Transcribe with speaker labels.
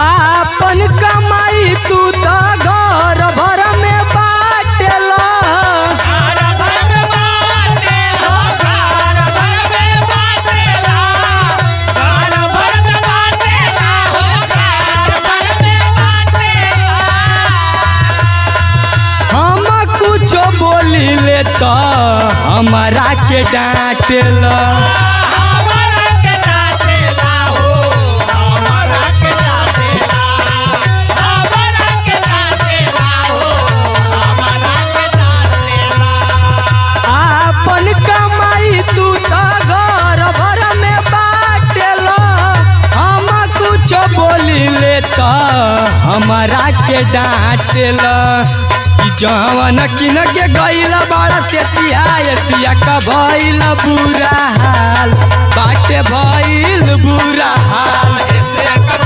Speaker 1: आपन कमाई तू तो घर भर में बाटेला। हम कुछो बोली ले तो हमारा के डांटेला। हमारा के डांटेला जवन किन के गईला बड़ा सेतिया एतिया का भइल बुरा हाल बाटे भइल बुरा हाल।